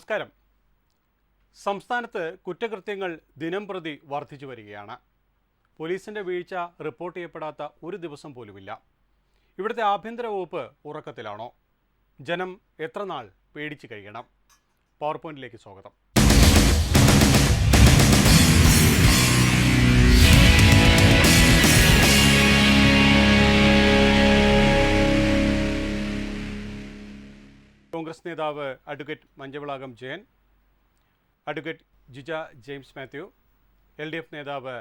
നമസ്കാരം. സംസ്ഥാനത്ത് കുറ്റകൃത്യങ്ങൾ ദിനംപ്രതി വർദ്ധിച്ചു വരികയാണ്. പോലീസിന്റെ വീഴ്ച റിപ്പോർട്ട് ചെയ്യപ്പെടാത്ത ഒരു ദിവസം പോലുമില്ല. ഇവിടുത്തെ ആഭ്യന്തര വകുപ്പ് ഉറക്കത്തിലാണോ? ജനം എത്ര നാൾ പേടിച്ചു കഴിയണം? പവർ പോയിന്റിലേക്ക് സ്വാഗതം. കോൺഗ്രസ് നേതാവ് advocate Manchavilakam Jayan, advocate Jija James Mathew, LDF നേതാവ്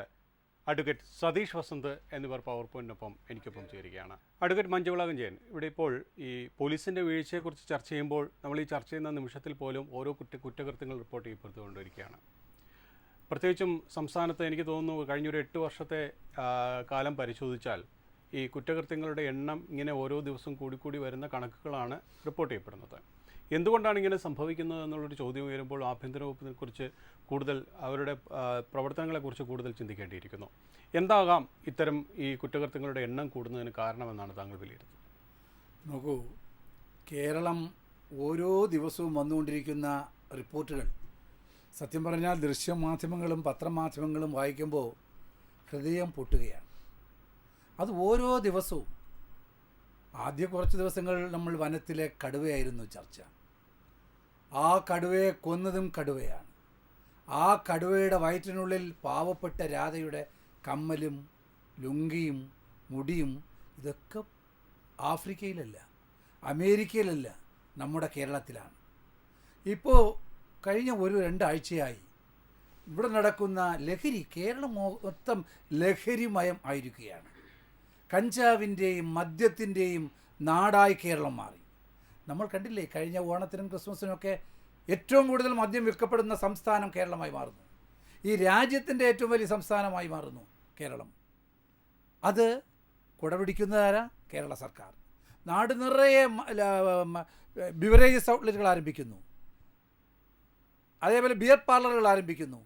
അഡ്വക്കേറ്റ് സതീഷ് വസന്ത് എന്നിവർ പവർ പോയിന്റിനൊപ്പം എനിക്കൊപ്പം ചേരുകയാണ്. അഡ്വക്കേറ്റ് മഞ്ചവിളാകം ജയൻ, ഇവിടെ ഇപ്പോൾ ഈ പോലീസിൻ്റെ വീഴ്ചയെക്കുറിച്ച് ചർച്ച ചെയ്യുമ്പോൾ നമ്മൾ ഈ ചർച്ച ചെയ്യുന്ന നിമിഷത്തിൽ പോലും ഓരോ കുറ്റകൃത്യങ്ങൾ റിപ്പോർട്ട് ചെയ്യപ്പെട്ടുകൊണ്ടിരിക്കുകയാണ്. പ്രത്യേകിച്ചും സംസ്ഥാനത്ത് എനിക്ക് തോന്നുന്നു കഴിഞ്ഞൊരു 8 വർഷത്തെ കാലം പരിശോധിച്ചാൽ ഈ കുറ്റകൃത്യങ്ങളുടെ എണ്ണം ഇങ്ങനെ ഓരോ ദിവസം കൂടി വരുന്ന കണക്കുകളാണ് റിപ്പോർട്ട് ചെയ്യപ്പെടുന്നത്. എന്തുകൊണ്ടാണ് ഇങ്ങനെ സംഭവിക്കുന്നത് എന്നുള്ളൊരു ചോദ്യം ഉയരുമ്പോൾ ആഭ്യന്തര വകുപ്പിനെക്കുറിച്ച് കൂടുതൽ, അവരുടെ പ്രവർത്തനങ്ങളെക്കുറിച്ച് കൂടുതൽ ചിന്തിക്കേണ്ടിയിരിക്കുന്നു. എന്താകാം ഇത്തരം ഈ കുറ്റകൃത്യങ്ങളുടെ എണ്ണം കൂടുന്നതിന് കാരണമെന്നാണ് താങ്കൾ വിലയിരുത്തുന്നത്? നോക്കൂ, കേരളം ഓരോ ദിവസവും വന്നുകൊണ്ടിരിക്കുന്ന റിപ്പോർട്ടുകൾ സത്യം പറഞ്ഞാൽ ദൃശ്യമാധ്യമങ്ങളും പത്രമാധ്യമങ്ങളും വായിക്കുമ്പോൾ ഹൃദയം പൊട്ടുകയാണ്. അത് ഓരോ ദിവസവും. ആദ്യ കുറച്ച് ദിവസങ്ങൾ നമ്മൾ വനത്തിലെ കടുവയായിരുന്നു ചർച്ച. ആ കടുവയെ കൊന്നതും കടുവയാണ്. ആ കടുവയുടെ വയറ്റിനുള്ളിൽ പാവപ്പെട്ട രാധയുടെ കമ്മലും ലുങ്കിയും മുടിയും, ഇതൊക്കെ ആഫ്രിക്കയിലല്ല, അമേരിക്കയിലല്ല, നമ്മുടെ കേരളത്തിലാണ്. ഇപ്പോൾ കഴിഞ്ഞ 1-2 ആഴ്ചയായി ഇവിടെ നടക്കുന്ന ലഹരി, കേരളം മൊത്തം ലഹരിമയം ആയിരിക്കുകയാണ്. കഞ്ചാവിൻ്റെയും മദ്യത്തിൻ്റെയും നാടായി കേരളം മാറി. നമ്മൾ കണ്ടില്ലേ, കഴിഞ്ഞ ഓണത്തിനും ക്രിസ്മസിനുമൊക്കെ ഏറ്റവും കൂടുതൽ മദ്യം വിൽക്കപ്പെടുന്ന സംസ്ഥാനം കേരളമായി മാറുന്നു. ഈ രാജ്യത്തിൻ്റെ ഏറ്റവും വലിയ സംസ്ഥാനമായി മാറുന്നു കേരളം. അത് കുടപിടിക്കുന്നതാരാ? കേരള സർക്കാർ. നാട് നിറയെ ബിവറേജസ് ഔട്ട്ലെറ്റുകൾ ആരംഭിക്കുന്നു, അതേപോലെ ബിയർ പാർലറുകൾ ആരംഭിക്കുന്നു.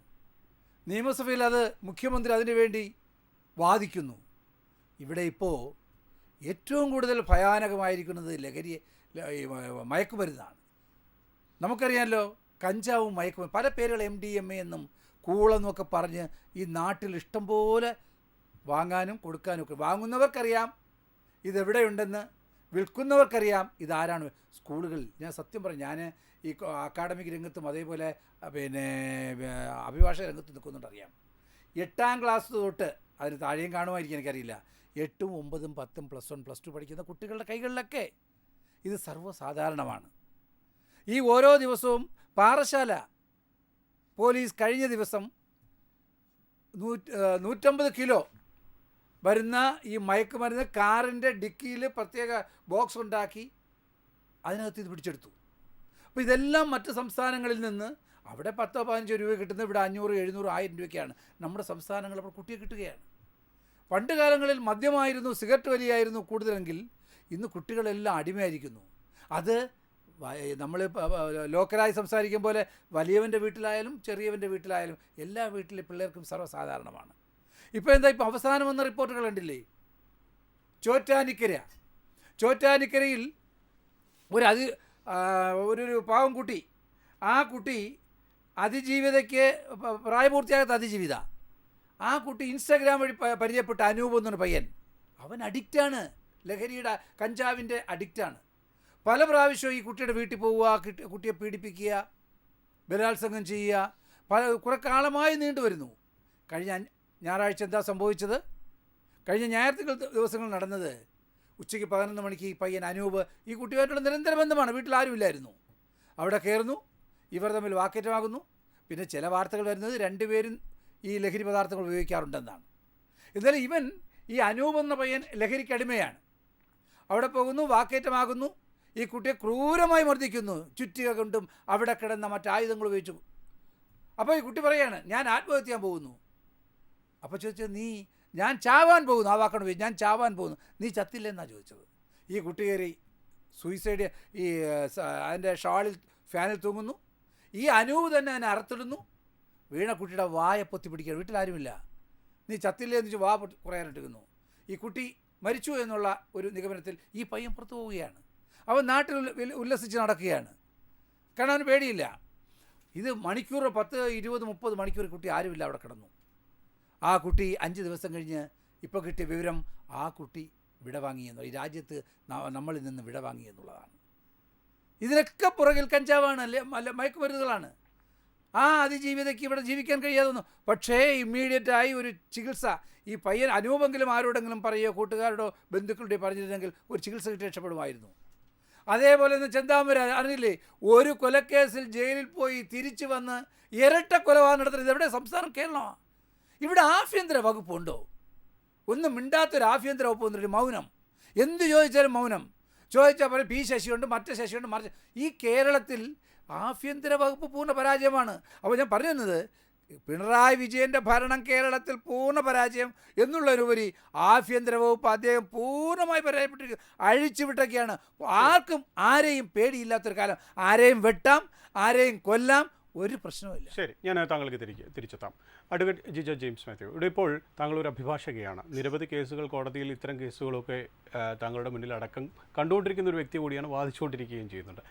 നിയമസഭയിൽ അത് മുഖ്യമന്ത്രി അതിനു വേണ്ടി വാദിക്കുന്നു. ഇവിടെ ഇപ്പോൾ ഏറ്റവും കൂടുതൽ ഭയാനകമായിരിക്കുന്നത് മയക്കുമരുന്നാണ്. നമുക്കറിയാമല്ലോ, കഞ്ചാവും മയക്കുമരുന്ന്, പല പേരുകൾ, MDMA എന്നും കൂളെന്നൊക്കെ പറഞ്ഞ് ഈ നാട്ടിൽ ഇഷ്ടം പോലെ വാങ്ങാനും കൊടുക്കാനും ഒക്കെ. വാങ്ങുന്നവർക്കറിയാം ഇതെവിടെയുണ്ടെന്ന്, വിൽക്കുന്നവർക്കറിയാം ഇതാരാണ്. സ്കൂളുകളിൽ, ഞാൻ സത്യം പറഞ്ഞു, ഞാൻ ഈ അക്കാഡമിക് രംഗത്തും അതേപോലെ അഭിഭാഷക രംഗത്തും നിൽക്കുന്നുണ്ടറിയാം. 8ാം ക്ലാസ് തൊട്ട്, അതിന് താഴെയും കാണുമായിരിക്കും, എനിക്കറിയില്ല, 8ഉം 9ഉം 10ഉം +1 +2 പഠിക്കുന്ന കുട്ടികളുടെ കൈകളിലൊക്കെ ഇത് സർവ്വസാധാരണമാണ്. ഈ ഓരോ ദിവസവും പാറശാല പോലീസ് കഴിഞ്ഞ ദിവസം 150 കിലോ വരുന്ന ഈ മയക്കുമരുന്ന് കാറിൻ്റെ ഡിക്കിയിൽ പ്രത്യേക ബോക്സ് ഉണ്ടാക്കി അതിനകത്ത് ഇത് പിടിച്ചെടുത്തു. അപ്പോൾ ഇതെല്ലാം മറ്റ് സംസ്ഥാനങ്ങളിൽ നിന്ന്, അവിടെ 10-15 രൂപ കിട്ടുന്നത് ഇവിടെ 500, 700, 1000 രൂപയ്ക്കാണ് നമ്മുടെ സംസ്ഥാനങ്ങൾ അപ്പോൾ കുട്ടിയെ കിട്ടുകയാണ്. പണ്ട് കാലങ്ങളിൽ മദ്യമായിരുന്നു, സിഗരറ്റ് വലിയായിരുന്നു കൂടുതലെങ്കിൽ ഇന്ന് കുട്ടികളെല്ലാം അടിമയായിരിക്കുന്നു. അത് നമ്മൾ ലോക്കലായി സംസാരിക്കും പോലെ വലിയവൻ്റെ വീട്ടിലായാലും ചെറിയവൻ്റെ വീട്ടിലായാലും എല്ലാ വീട്ടിലെ പിള്ളേർക്കും സർവ്വസാധാരണമാണ്. ഇപ്പോൾ എന്താ, ഇപ്പോൾ അവസാനം വന്ന റിപ്പോർട്ടുകൾ കണ്ടില്ലേ? ചോറ്റാനിക്കരയിൽ ഒരു പാവം കുട്ടി, ആ കുട്ടി അതിജീവിതയ്ക്ക് പ്രായപൂർത്തിയാകാത്ത അതിജീവിത, ആ കുട്ടി ഇൻസ്റ്റാഗ്രാം വഴി പരിചയപ്പെട്ട അനൂപ് എന്നൊരു പയ്യൻ. അവൻ അഡിക്റ്റാണ്, ലഹരിയുടെ കഞ്ചാവിൻ്റെ അഡിക്റ്റാണ്. പല പ്രാവശ്യവും ഈ കുട്ടിയുടെ വീട്ടിൽ പോവുക, കുട്ടിയെ പീഡിപ്പിക്കുക, ബലാത്സംഗം ചെയ്യുക, കുറെ കാലമായി നീണ്ടുവരുന്നു. കഴിഞ്ഞ ഞായറാഴ്ച എന്താ സംഭവിച്ചത്? കഴിഞ്ഞ ഞായറാഴ്ച ദിവസങ്ങൾ നടന്നത്, ഉച്ചയ്ക്ക് 11 മണിക്ക് ഈ പയ്യൻ അനൂപ് ഈ കുട്ടിയുമായിട്ടുള്ള നിരന്തര ബന്ധമാണ്, വീട്ടിൽ ആരുമില്ലായിരുന്നു. അവിടെ കയറുന്നു, ഇവർ തമ്മിൽ വാക്കേറ്റമാകുന്നു. പിന്നെ ചില വാർത്തകൾ വരുന്നത് 2 പേരും ഈ ലഹരി പദാർത്ഥങ്ങൾ ഉപയോഗിക്കാറുണ്ടെന്നാണ്. എന്നാലും ഇവൻ, ഈ അനൂപ് എന്ന പയ്യൻ ലഹരിക്കടിമയാണ്. അവിടെ പോകുന്നു, വാക്കേറ്റമാകുന്നു, ഈ കുട്ടിയെ ക്രൂരമായി മർദ്ദിക്കുന്നു, ചുറ്റിക കൊണ്ടും അവിടെ കിടന്ന മറ്റായുധങ്ങൾ ഉപയോഗിച്ചു. അപ്പോൾ ഈ കുട്ടി പറയാണ്, ഞാൻ ആത്മഹത്യ ചെയ്യാൻ പോകുന്നു. അപ്പോൾ ചോദിച്ചത്, ഞാൻ ചാവാൻ പോകുന്നു, ആ വാക്കാണ് ഉപയോഗിച്ച്, ഞാൻ ചാവാൻ പോകുന്നു, നീ ചത്തില്ലെന്നാണ് ചോദിച്ചത്. ഈ കുട്ടി കയറി സൂയിസൈഡ്, ഈ അതിൻ്റെ ഷാളിൽ ഫാനിൽ തൂങ്ങുന്നു. ഈ അനൂപ് തന്നെ അതിനെ അറുത്തിടുന്നു. വീണ കുട്ടിയുടെ വായ പൊത്തി പിടിക്കുക, വീട്ടിലാരുമില്ല, നീ ചത്തില്ലേ എന്ന് വെച്ച് വാ കുറയാനിട്ടിരുന്നു. ഈ കുട്ടി മരിച്ചു എന്നുള്ള ഒരു നിഗമനത്തിൽ ഈ പയ്യൻ പുറത്തു പോവുകയാണ്. അവൻ നാട്ടിൽ ഉല്ലസിച്ച് നടക്കുകയാണ്, കാരണം അവന് പേടിയില്ല. ഇത് മണിക്കൂർ 10, 20, 30 മണിക്കൂർ കുട്ടി ആരുമില്ല അവിടെ കിടന്നു. ആ കുട്ടി 5 ദിവസം കഴിഞ്ഞ് ഇപ്പോൾ കിട്ടിയ വിവരം ആ കുട്ടി വിട വാങ്ങിയെന്നു. ഈ രാജ്യത്ത് നമ്മളിൽ നിന്ന് വിട വാങ്ങിയെന്നുള്ളതാണ്. ഇതിനൊക്കെ പുറകിൽ കഞ്ചാവാണ്, അല്ലെ മയക്കുമരുന്നുകളാണ്. ആ അതിജീവിതയ്ക്ക് ഇവിടെ ജീവിക്കാൻ കഴിയാതെ വന്നു. പക്ഷേ ഇമ്മീഡിയറ്റായി ഒരു ചികിത്സ, ഈ പയ്യൻ അനൂപെങ്കിലും ആരോടെങ്കിലും പറയുകയോ കൂട്ടുകാരോടോ ബന്ധുക്കളുടെയോ പറഞ്ഞിരുന്നെങ്കിൽ ഒരു ചികിത്സ കിട്ടി രക്ഷപ്പെടുമായിരുന്നു. അതേപോലെ തന്നെ ചെന്താമര അറിഞ്ഞില്ലേ, ഒരു കൊലക്കേസിൽ ജയിലിൽ പോയി തിരിച്ചു വന്ന് ഇരട്ട കൊലപാതകം നടത്തുന്നത്. ഇതെവിടെ? സംസ്ഥാനം കേരളമാണ്. ഇവിടെ ആഭ്യന്തര വകുപ്പുണ്ടോ? ഒന്നും മിണ്ടാത്തൊരു ആഭ്യന്തര വകുപ്പ് വന്നിട്ട് മൗനം. എന്ത് ചോദിച്ചാലും മൗനം. ചോദിച്ചാൽ പറയും പി ശശിയുണ്ട്, മറ്റേ ശശിയുണ്ട്, മറിച്ച്. ഈ കേരളത്തിൽ ആഭ്യന്തര വകുപ്പ് പൂർണ്ണ പരാജയമാണ്. അപ്പോൾ ഞാൻ പറഞ്ഞു തന്നത്, പിണറായി വിജയൻ്റെ ഭരണം കേരളത്തിൽ പൂർണ്ണ പരാജയം എന്നുള്ളതിനുപരി ആഭ്യന്തര വകുപ്പ് അദ്ദേഹം പൂർണ്ണമായി പരാജയപ്പെട്ടിരിക്കുന്നു. അഴിച്ചുവിട്ടൊക്കെയാണ്. ആർക്കും ആരെയും പേടിയില്ലാത്തൊരു കാലം. ആരെയും വെട്ടാം, ആരെയും കൊല്ലാം, ഒരു പ്രശ്നവുമില്ല. ശരി, ഞാൻ താങ്കൾക്ക് തിരിച്ചെത്താം. അഡ്വക്കേറ്റ് ജിജ ജെയിംസ് മാത്യു, ഇവിടെ ഇപ്പോൾ താങ്കൾ ഒരു അഭിഭാഷകയാണ്. നിരവധി കേസുകൾ കോടതിയിൽ, ഇത്തരം കേസുകളൊക്കെ താങ്കളുടെ മുന്നിൽ അടക്കം കണ്ടുകൊണ്ടിരിക്കുന്ന ഒരു വ്യക്തി കൂടിയാണ്, വാദിച്ചുകൊണ്ടിരിക്കുകയും ചെയ്യുന്നുണ്ട്.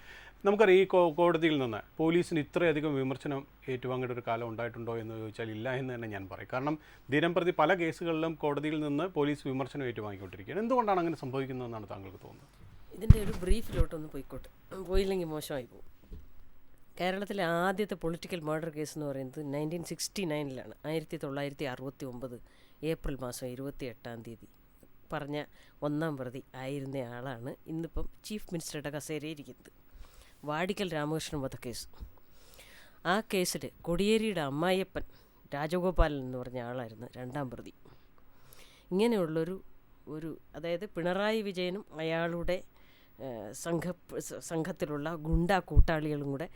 നമുക്കറിയാം, ഈ കോടതിയിൽ നിന്ന് പോലീസിന് ഇത്രയധികം വിമർശനം ഏറ്റുവാങ്ങേണ്ട ഒരു കാലം ഉണ്ടായിട്ടുണ്ടോ എന്ന് ചോദിച്ചാൽ ഇല്ല എന്ന് തന്നെ ഞാൻ പറയും. കാരണം ദിനം പ്രതി പല കേസുകളിലും കോടതിയിൽ നിന്ന് പോലീസ് വിമർശനം ഏറ്റുവാങ്ങിക്കൊണ്ടിരിക്കുകയാണ്. എന്തുകൊണ്ടാണ് അങ്ങനെ സംഭവിക്കുന്നതെന്നാണ് താങ്കൾക്ക് തോന്നുന്നത്? ഇതിൻ്റെ ഒരു ബ്രീഫിലോട്ടൊന്ന് പോയിക്കോട്ടെ, പോയില്ലെങ്കിൽ മോശമായി പോകും. കേരളത്തിലെ ആദ്യത്തെ പൊളിറ്റിക്കൽ മർഡർ കേസ് എന്ന് പറയുന്നത് 1969 1969 ഏപ്രിൽ മാസം 28 പറഞ്ഞ 1-ാം പ്രതി ആയിരുന്ന ആളാണ് ഇന്നിപ്പം ചീഫ് മിനിസ്റ്ററുടെ കസേരയിരിക്കുന്നത്. വാടിക്കൽ രാമകൃഷ്ണൻ വധക്കേസ്. ആ കേസിൽ കോടിയേരിയുടെ അമ്മായിയപ്പൻ രാജഗോപാലൻ എന്ന് പറഞ്ഞ ആളായിരുന്നു 2-ാം പ്രതി. ഇങ്ങനെയുള്ളൊരു അതായത് പിണറായി വിജയനും അയാളുടെ സംഘത്തിലുള്ള ഗുണ്ടാ കൂട്ടാളികളും കൂടെ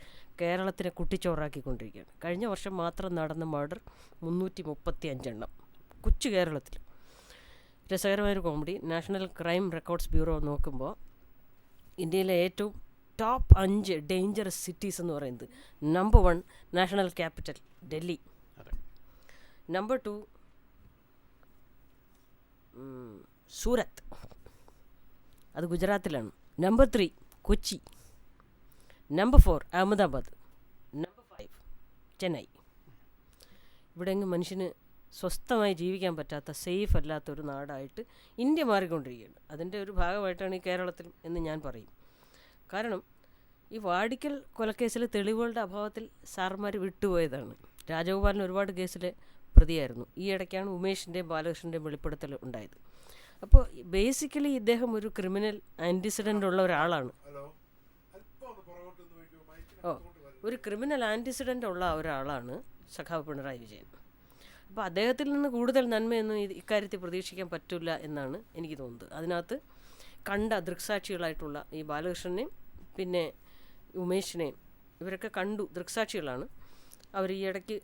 കേരളത്തിനെ കുട്ടിച്ചോറാക്കിക്കൊണ്ടിരിക്കുകയാണ്. കഴിഞ്ഞ വർഷം മാത്രം നടന്ന മർഡർ 335 കൊച്ചു കേരളത്തിൽ. രസകരമായൊരു comedy, national crime records bureau നോക്കുമ്പോൾ ഇന്ത്യയിലെ ഏറ്റവും ടോപ്പ് 5 ഡേഞ്ചറസ് സിറ്റീസ് എന്ന് പറയുന്നത് number 1 national capital Delhi, number 2 Surat, അത് ഗുജറാത്തിലാണ്, number 3 Kochi, number 4 Ahmedabad, number 5 Chennai. ഇവിടെയെങ്കിലും മനുഷ്യന് സ്വസ്ഥമായി ജീവിക്കാൻ പറ്റാത്ത, സേഫ് അല്ലാത്തൊരു നാടായിട്ട് ഇന്ത്യ മാറിക്കൊണ്ടിരിക്കുകയാണ്. അതിൻ്റെ ഒരു ഭാഗമായിട്ടാണ് ഈ കേരളത്തിൽ എന്ന് ഞാൻ പറയും. കാരണം ഈ വാടിക്കൽ കൊലക്കേസിലെ തെളിവുകളുടെ അഭാവത്തിൽ സാർമാർ വിട്ടുപോയതാണ്. രാജഗോപാലൻ ഒരുപാട് കേസിലെ പ്രതിയായിരുന്നു. ഈ ഇടയ്ക്കാണ് ഉമേഷിൻ്റെയും ബാലകൃഷ്ണൻ്റെയും വെളിപ്പെടുത്തൽ ഉണ്ടായത്. അപ്പോൾ ബേസിക്കലി ഇദ്ദേഹം ഒരു ക്രിമിനൽ ആൻറ്റിസിഡൻ്റ് ഉള്ള ഒരാളാണ്. ഒരു ക്രിമിനൽ ആൻറ്റിസിഡൻ്റ് ഉള്ള ഒരാളാണ് സഖാവ് പിണറായി വിജയൻ. അപ്പോൾ അദ്ദേഹത്തിൽ നിന്ന് കൂടുതൽ നന്മയൊന്നും ഇക്കാര്യത്തിൽ പ്രതീക്ഷിക്കാൻ പറ്റില്ല എന്നാണ് എനിക്ക് തോന്നുന്നത്. അതിനകത്ത് കണ്ട ദൃക്സാക്ഷികളായിട്ടുള്ള ഈ ബാലകൃഷ്ണനെയും പിന്നെ ഉമേഷിനെയും ഇവരൊക്കെ കണ്ടു, ദൃക്സാക്ഷികളാണ്. അവർ ഈ ഇടയ്ക്ക്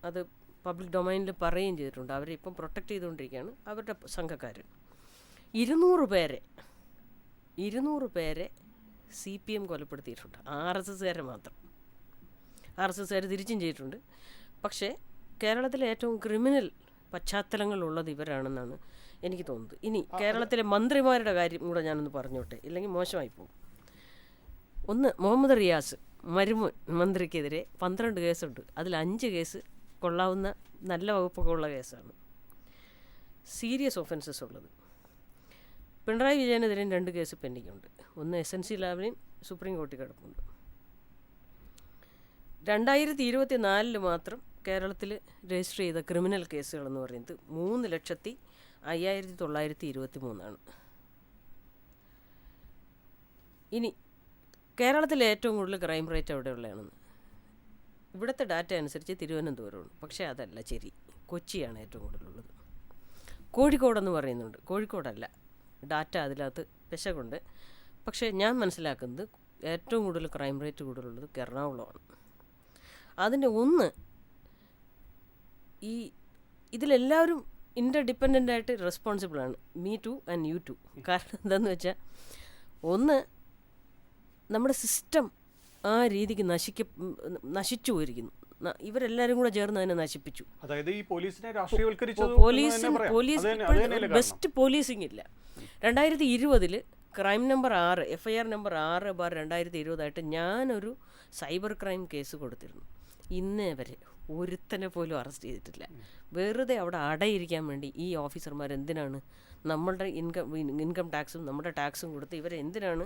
അത് പബ്ലിക് ഡൊമൈനിൽ പറയുകയും ചെയ്തിട്ടുണ്ട്. അവരെ ഇപ്പം പ്രൊട്ടക്റ്റ് ചെയ്തുകൊണ്ടിരിക്കുകയാണ് അവരുടെ സംഘക്കാർ. 200 പേരെ CPM കൊലപ്പെടുത്തിയിട്ടുണ്ട്. RSSകാരെ മാത്രം. RSSകാർ തിരിച്ചും ചെയ്തിട്ടുണ്ട്. പക്ഷേ കേരളത്തിലെ ഏറ്റവും ക്രിമിനൽ പശ്ചാത്തലങ്ങളുള്ളത് ഇവരാണെന്നാണ് എനിക്ക് തോന്നുന്നത്. ഇനി കേരളത്തിലെ മന്ത്രിമാരുടെ കാര്യം കൂടെ ഞാനൊന്ന് പറഞ്ഞോട്ടെ, ഇല്ലെങ്കിൽ മോശമായി പോകും. ഒന്ന്, മുഹമ്മദ് റിയാസ് മരുമോൻ മന്ത്രിക്കെതിരെ 12 കേസുണ്ട്. അതിൽ 5 കേസ് കൊള്ളാവുന്ന നല്ല വകുപ്പൊക്കെ ഉള്ള കേസാണ്, സീരിയസ് ഒഫൻസസ് ഉള്ളത്. പിണറായി വിജയനെതിരെയും 2 കേസ് പെൻഡിംഗ് ഉണ്ട്. ഒന്ന് SNC ലാവലിൻ സുപ്രീം കോടതി കിടപ്പുണ്ട്. 2024 മാത്രം കേരളത്തിൽ രജിസ്റ്റർ ചെയ്ത ക്രിമിനൽ കേസുകളെന്ന് പറയുന്നത് 3,05,923. ഇനി കേരളത്തിലെ ഏറ്റവും കൂടുതൽ ക്രൈം റേറ്റ് എവിടെയുള്ളതാണെന്ന് ഇവിടുത്തെ ഡാറ്റ അനുസരിച്ച് തിരുവനന്തപുരമാണ്. പക്ഷേ അതല്ല ശരി, കൊച്ചിയാണ് ഏറ്റവും കൂടുതലുള്ളത്. കോഴിക്കോടെന്ന് പറയുന്നുണ്ട്, കോഴിക്കോടല്ല, ഡാറ്റ അതിനകത്ത് പെശകുണ്ട്. പക്ഷേ ഞാൻ മനസ്സിലാക്കുന്നത് ഏറ്റവും കൂടുതൽ ക്രൈം റേറ്റ് കൂടുതലുള്ളത് എറണാകുളമാണ്. അതിൻ്റെ ഒന്ന്, ഇതിലെല്ലാവരും ഇൻ്റർഡിപ്പെൻഡൻ്റായിട്ട് റെസ്പോൺസിബിളാണ്, me too and you too. കാരണം എന്താണെന്ന് വെച്ചാൽ, ഒന്ന്, നമ്മുടെ സിസ്റ്റം ആ രീതിക്ക് നശിച്ചു പോയിരിക്കുന്നു. ഇവരെല്ലാവരും കൂടെ ചേർന്ന് അതിനെ നശിപ്പിച്ചു. അതായത് ഈ പോലീസിനെ രാഷ്ട്രീയവൽക്കരിച്ചത്, പോലീസ് ബെസ്റ്റ് പോലീസിംഗ് ഇല്ല. 2020 ക്രൈം നമ്പർ 6 FIR നമ്പർ 6/2020 ഞാനൊരു സൈബർ ക്രൈം കേസ് കൊടുത്തിരുന്നു. ഇന്നേ വരെ ഒരുത്തനെ പോലും അറസ്റ്റ് ചെയ്തിട്ടില്ല. വെറുതെ അവിടെ അടയിരിക്കാൻ വേണ്ടി ഈ ഓഫീസർമാർ എന്തിനാണ് നമ്മളുടെ ഇൻകം ടാക്സും നമ്മുടെ ടാക്സും കൊടുത്ത് ഇവരെന്തിനാണ്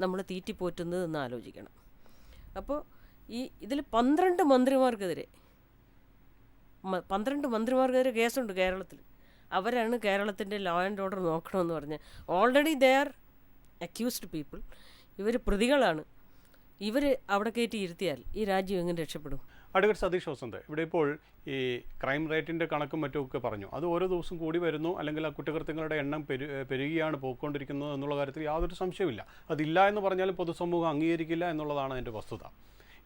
നമ്മൾ തീറ്റിപ്പോറ്റുന്നത് എന്ന് ആലോചിക്കണം. അപ്പോൾ ഇതിൽ 12 മന്ത്രിമാർക്കെതിരെ 12 മന്ത്രിമാർക്കെതിരെ കേസുണ്ട് കേരളത്തിൽ. അവരാണ് കേരളത്തിൻ്റെ ലോ ആൻഡ് ഓർഡർ നോക്കണമെന്ന് പറഞ്ഞ് already they are accused people. ഇവർ പ്രതികളാണ്. ഇവർ അവിടെ കയറ്റി ഇരുത്തിയാൽ ഈ രാജ്യം എങ്ങനെ രക്ഷപ്പെടും? അഡ്വക്കേറ്റ് സതീഷ് വസന്ത്, ഇവിടെ ഇപ്പോൾ ഈ ക്രൈം റേറ്റിൻ്റെ കണക്കും മറ്റുമൊക്കെ പറഞ്ഞു. അത് ഓരോ ദിവസം കൂടി വരുന്നു, അല്ലെങ്കിൽ ആ കുറ്റകൃത്യങ്ങളുടെ എണ്ണം പെരുകിയാണ് പോയിക്കൊണ്ടിരിക്കുന്നത് എന്നുള്ള കാര്യത്തിൽ യാതൊരു സംശയമില്ല. അതില്ല എന്ന് പറഞ്ഞാലും പൊതുസമൂഹം അംഗീകരിക്കില്ല എന്നുള്ളതാണ് അതിൻ്റെ വസ്തുത.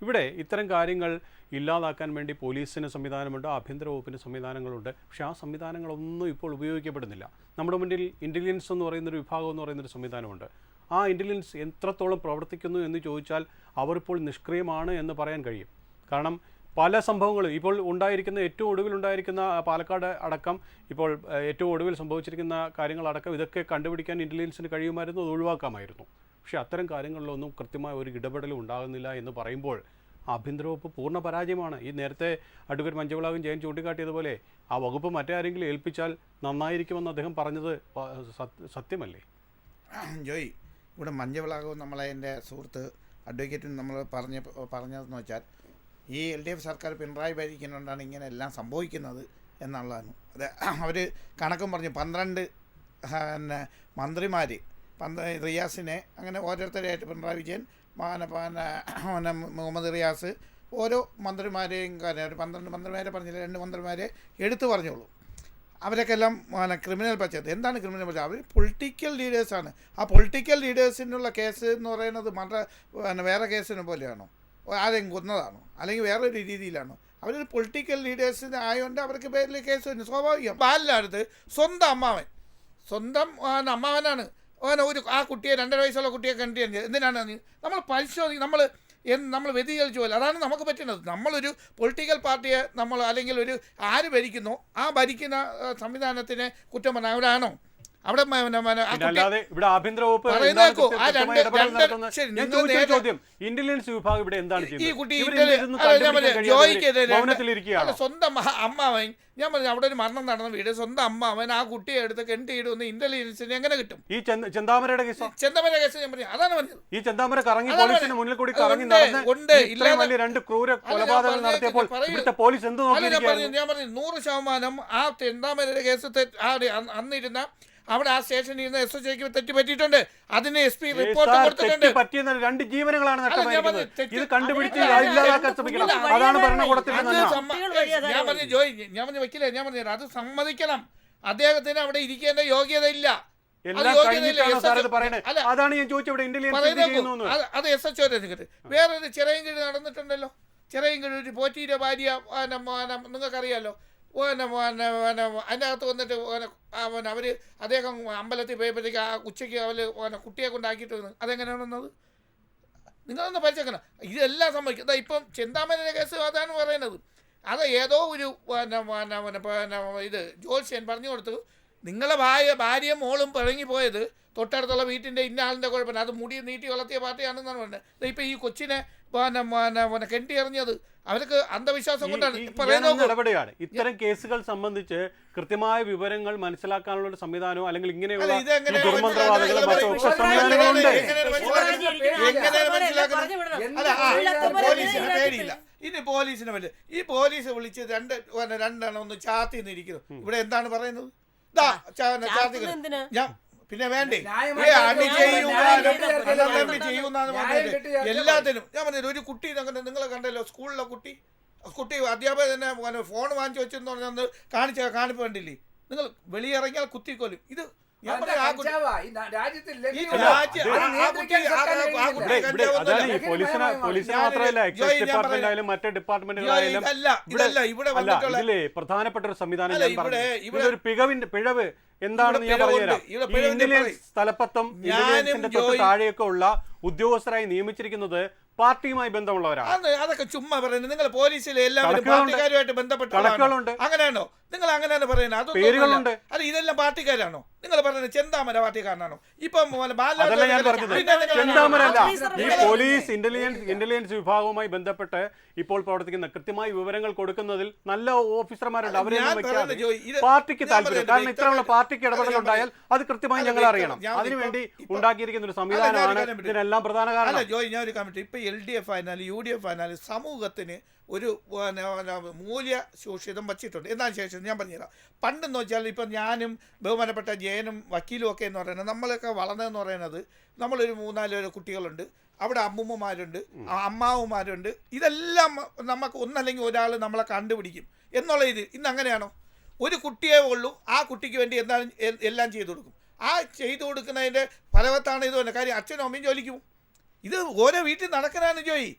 ഇവിടെ ഇത്തരം കാര്യങ്ങൾ ഇല്ലാതാക്കാൻ വേണ്ടി പോലീസിന് സംവിധാനമുണ്ട്, ആഭ്യന്തര വകുപ്പിന് സംവിധാനങ്ങളുണ്ട്. പക്ഷേ ആ സംവിധാനങ്ങളൊന്നും ഇപ്പോൾ ഉപയോഗിക്കപ്പെടുന്നില്ല. നമ്മുടെ മുന്നിൽ ഇൻ്റലിജൻസ് എന്ന് പറയുന്നൊരു വിഭാഗം എന്ന് പറയുന്നൊരു സംവിധാനമുണ്ട്. ആ ഇൻ്റലിജൻസ് എത്രത്തോളം പ്രവർത്തിക്കുന്നു എന്ന് ചോദിച്ചാൽ അവർ ഇപ്പോൾ നിഷ്ക്രിയമാണ് എന്ന് പറയാൻ കഴിയും. കാരണം പല സംഭവങ്ങളും ഇപ്പോൾ ഉണ്ടായിരിക്കുന്ന ഏറ്റവും ഒടുവിലുണ്ടായിരിക്കുന്ന പാലക്കാട് അടക്കം, ഇപ്പോൾ ഏറ്റവും ഒടുവിൽ സംഭവിച്ചിരിക്കുന്ന കാര്യങ്ങളടക്കം ഇതൊക്കെ കണ്ടുപിടിക്കാൻ ഇൻ്റലിജൻസിന് കഴിയുമായിരുന്നു, അത് ഒഴിവാക്കാമായിരുന്നു. പക്ഷേ അത്തരം കാര്യങ്ങളിലൊന്നും കൃത്യമായ ഒരു ഇടപെടലും ഉണ്ടാകുന്നില്ല എന്ന് പറയുമ്പോൾ ആഭ്യന്തര വകുപ്പ് പൂർണ്ണ പരാജയമാണ്. ഈ നേരത്തെ അഡ്വക്കേറ്റ് മഞ്ചവിളാകൻ ജയൻ ചൂണ്ടിക്കാട്ടിയതുപോലെ ആ വകുപ്പ് മറ്റാരെങ്കിലും ഏൽപ്പിച്ചാൽ നന്നായിരിക്കുമെന്ന് അദ്ദേഹം പറഞ്ഞത് സത്യമല്ലേ? ജോയ്, ഇവിടെ മഞ്ചവിളാകവും നമ്മളെ എൻ്റെ സുഹൃത്ത് അഡ്വക്കേറ്റിന് നമ്മൾ പറഞ്ഞതെന്ന് വെച്ചാൽ ഈ LDF സർക്കാർ പിണറായി ഭരിക്കുന്നുകൊണ്ടാണ് ഇങ്ങനെ എല്ലാം സംഭവിക്കുന്നത് എന്നുള്ളതാണ്. അത് അവർ കണക്കും പറഞ്ഞു 12 മന്ത്രിമാർ റിയാസിനെ അങ്ങനെ ഓരോരുത്തരെയായിട്ട് പിണറായി വിജയൻ മുഹമ്മദ് റിയാസ് ഓരോ മന്ത്രിമാരെയും കാര്യം ഒരു 12 മന്ത്രിമാരെ പറഞ്ഞില്ല, 2 മന്ത്രിമാരെ എടുത്തു പറഞ്ഞോളൂ. അവരൊക്കെ എല്ലാം ക്രിമിനൽ പശ്ചാത്തലം. എന്താണ് ക്രിമിനൽ പശ്ചാത്തലം? അവർ പൊളിറ്റിക്കൽ ലീഡേഴ്സാണ്. ആ പൊളിറ്റിക്കൽ ലീഡേഴ്സിനുള്ള കേസ് എന്ന് പറയുന്നത് വേറെ കേസിനെ പോലെയാണോ? ആരെയും കൊന്നതാണോ? അല്ലെങ്കിൽ വേറൊരു രീതിയിലാണോ? അവരൊരു പൊളിറ്റിക്കൽ ലീഡേഴ്സിന് ആയതുകൊണ്ട് അവർക്ക് പേരിൽ കേസ് വരുന്നു. സ്വാഭാവികം. ബാലിനടുത്ത് സ്വന്തം അമ്മാവനാണ് ആ കുട്ടിയെ 2.5 വയസ്സുള്ള കുട്ടിയെ കണ്ടു. എന്തിനാണ് നമ്മൾ പരിശോധിക്കും? നമ്മൾ വ്യതിചലിച്ചു പോലെ അതാണ് നമുക്ക് പറ്റുന്നത്. നമ്മളൊരു പൊളിറ്റിക്കൽ പാർട്ടിയെ അല്ലെങ്കിൽ ആര് ഭരിക്കുന്നോ ആ ഭരിക്കുന്ന സംവിധാനത്തിനെ കുറ്റം പറഞ്ഞാൽ അവരാണോ അവിടെ ഇവിടെ ആഭ്യന്തര വകുപ്പ് ഇന്റലിജൻസ് വിഭാഗം ഇവിടെ എന്താണ് സ്വന്തം അമ്മാവൻ? ഞാൻ പറഞ്ഞു അവിടെ ഒരു മരണം നടന്ന വീട്, സ്വന്തം അമ്മാവൻ ആ കുട്ടിയെ എടുത്ത് കെട്ടിയിടുന്ന ഇന്റലിജൻസിന് എങ്ങനെ കിട്ടും? ഈ ചെന്താമരയുടെ കേസ് ഞാൻ പറഞ്ഞു അതാണ് പറഞ്ഞത്. ഈ ചെന്താമര കറങ്ങി പോലീസിന് മുന്നിൽ കൂടി കറങ്ങി നടന്ന് 2 ക്രൂര കൊലപാതകങ്ങൾ നടത്തിയപ്പോൾ ഇവിടുത്തെ പോലീസ് എന്ത് നോക്കി? ഞാൻ പറഞ്ഞു 100% ആ ചെന്താമരയുടെ കേസ് അന്നിരുന്ന അവിടെ ആ സ്റ്റേഷനിൽ ഇരുന്ന് SHOക്ക് തെറ്റ് പറ്റിയിട്ടുണ്ട്. അതിന് SP റിപ്പോർട്ട് കൊടുത്തിട്ടുണ്ട്. 2 ജീവനുകളാണ് ഇത് കണ്ടുപിടിച്ച് ഇല്ലാതാക്കാൻ ശ്രമിക്കണം. അതാണ് ഭരണകൂടത്തിന്റെ ഞാൻ പറഞ്ഞു ജോയ്, ഞാൻ പറഞ്ഞു വെക്കില്ല, ഞാൻ പറഞ്ഞു അത് സമ്മതിക്കണം. അദ്ദേഹത്തിന് അവിടെ ഇരിക്കേണ്ട യോഗ്യത ഇല്ല. അതാണ് ഞാൻ ചോദിച്ചത്. അത് SHO വേറൊരു ചിറയൻകീഴ് നടന്നിട്ടുണ്ടല്ലോ. ചിറയൻകീഴ് ഒരു പോറ്റിയുടെ ഭാര്യ നിങ്ങൾക്കറിയാലോ. അതിൻ്റെ അകത്ത് വന്നിട്ട് അവർ അദ്ദേഹം അമ്പലത്തിൽ പോയപ്പോഴത്തേക്ക് ആ ഉച്ചയ്ക്ക് അവർ കുട്ടിയെ കൊണ്ടാക്കിയിട്ട് വന്നു. അതെങ്ങനെയാണ് വന്നത്? നിങ്ങളൊന്ന് പരിചയക്കണം. ഇതെല്ലാം സംഭവിക്കും. ഇപ്പം ചെന്താമരയുടെ കേസ് അതാണ് പറയുന്നത്. അത് ഏതോ ഒരു ഇത് ജോത്സ്യൻ പറഞ്ഞു കൊടുത്തു, നിങ്ങളെ ഭാര്യയും മോളും പിറങ്ങിപ്പോയത് തൊട്ടടുത്തുള്ള വീട്ടിൻ്റെ ഇന്ന ആളിൻ്റെ കുഴപ്പമില്ല, അത് മുടി നീട്ടി വളർത്തിയ പാർട്ടിയാണെന്നാണ് പറഞ്ഞത്. ഇപ്പം ഈ കൊച്ചിനെ കെട്ടി എറിഞ്ഞത് അവർക്ക് അന്ധവിശ്വാസം കൊണ്ടാണ്. നടപടിയാണ്. ഇത്തരം കേസുകൾ സംബന്ധിച്ച് കൃത്യമായ വിവരങ്ങൾ മനസ്സിലാക്കാനുള്ള ഒരു സംവിധാനവും അല്ലെങ്കിൽ ഇങ്ങനെയുള്ള ഇനി പോലീസിനെ പറ്റില്ല. ഈ പോലീസ് വിളിച്ച് രണ്ടെണ്ണം ഒന്ന് ചാത്തി നിന്നിരിക്കുന്നു. ഇവിടെ എന്താണ് പറയുന്നത്? ഞാൻ പിന്നെ വേണ്ടേ എല്ലാത്തിനും ഞാൻ പറഞ്ഞത്. ഒരു കുട്ടി നിങ്ങളെ കണ്ടല്ലോ, സ്കൂളിലെ കുട്ടി അധ്യാപകൻ തന്നെ ഫോൺ വാങ്ങിച്ചു വെച്ചെന്ന് പറഞ്ഞാൽ കാണിപ്പ് കണ്ടില്ലേ? നിങ്ങൾ വെളിയിറങ്ങിയാൽ കുത്തിക്കൊല്ലും. ഇത് പോലീസിന് മാത്രമല്ല, എക്സൈസ് ഡിപ്പാർട്ട്മെന്റ് ആയാലും മറ്റ് ഡിപ്പാർട്ട്മെന്റുകളായാലും പ്രധാനപ്പെട്ട ഒരു സംവിധാനം ഒരു പിഴവ് എന്താണെന്ന് ഞാൻ പറഞ്ഞുതരാം. ഇന്റലിജൻസ് തലപ്പത്തും ഇന്റലിജൻസിന്റെ തൊട്ട് താഴെയൊക്കെ ഉള്ള ഉദ്യോഗസ്ഥരായി നിയമിച്ചിരിക്കുന്നത് പാർട്ടിയുമായി ബന്ധമുള്ളവരാണ്. അതൊക്കെ ചുമ്മാ പറയുന്നത്. നിങ്ങൾ പോലീസിലെ എല്ലാവരും പാർട്ടിക്കാരുമായിട്ട് ബന്ധപ്പെട്ട അങ്ങനെയാണോ? നിങ്ങൾ അങ്ങനെയാണ് പറയുന്നത്. പേരുകളുണ്ട്. അല്ല ഇതെല്ലാം പാർട്ടിക്കാരാണോ? നിങ്ങൾ പറഞ്ഞത് ചെന്താമര പാർട്ടിക്കാരനാണോ? ഇപ്പം അതല്ല ഞാൻ പറഞ്ഞത്, ചെന്താമരല്ല. ഈ പോലീസ് ഇന്റലിജൻസ് വിഭാഗവുമായി ബന്ധപ്പെട്ട് ഇപ്പോൾ പ്രവർത്തിക്കുന്ന കൃത്യമായി വിവരങ്ങൾ കൊടുക്കുന്നതിൽ നല്ല ഓഫീസർമാരുണ്ട്. അവരെയൊന്നും വെക്കാതെ പാർട്ടിക്ക് താല്പര്യം, കാരണം ഇത്തരമുള്ള പാർട്ടിക്ക് ഇടപെടലുണ്ടായാൽ അത് കൃത്യമായി ഞങ്ങൾ അറിയണം. അതിനുവേണ്ടി ഉണ്ടാക്കിയിരിക്കുന്ന ഒരു സംവിധാനമാണ് ഇതിനെല്ലാം പ്രധാന കാരണം. ജോയ്, ഞാൻ ഒരു കമന്റ്, ഇപ്പൊ LDF ആയാലും UDF ആയാലും സമൂഹത്തിന് ഒരു മൂല്യ ശോഷിതം വച്ചിട്ടുണ്ട്. എന്നാണ് ശേഷം ഞാൻ പറഞ്ഞുതരാം. പണ്ടെന്ന് വെച്ചാൽ ഇപ്പം ഞാനും ബഹുമാനപ്പെട്ട ജയനും വക്കീലും ഒക്കെ എന്ന് പറയുന്നത്, നമ്മളൊക്കെ വളർന്നതെന്ന് പറയുന്നത്, നമ്മളൊരു 3-4 കുട്ടികളുണ്ട്, അവിടെ അമ്മുമ്മമാരുണ്ട്, അമ്മാവുമാരുണ്ട്, ഇതെല്ലാം നമുക്ക് ഒന്നല്ലെങ്കിൽ ഒരാൾ നമ്മളെ കണ്ടുപിടിക്കും എന്നുള്ള ഇത്. ഇന്ന് അങ്ങനെയാണോ? ഒരു കുട്ടിയേ ഉള്ളൂ, ആ കുട്ടിക്ക് വേണ്ടി എന്താണ് എല്ലാം ചെയ്തു കൊടുക്കും. ആ ചെയ്തു കൊടുക്കുന്നതിൻ്റെ ഫലവത്താണ് ഇത് തന്നെ കാര്യം. അച്ഛനും അമ്മയും ജോലിക്ക് പോകും. ഇത് ഓരോ വീട്ടിൽ നടക്കാനാണ് ജോയി.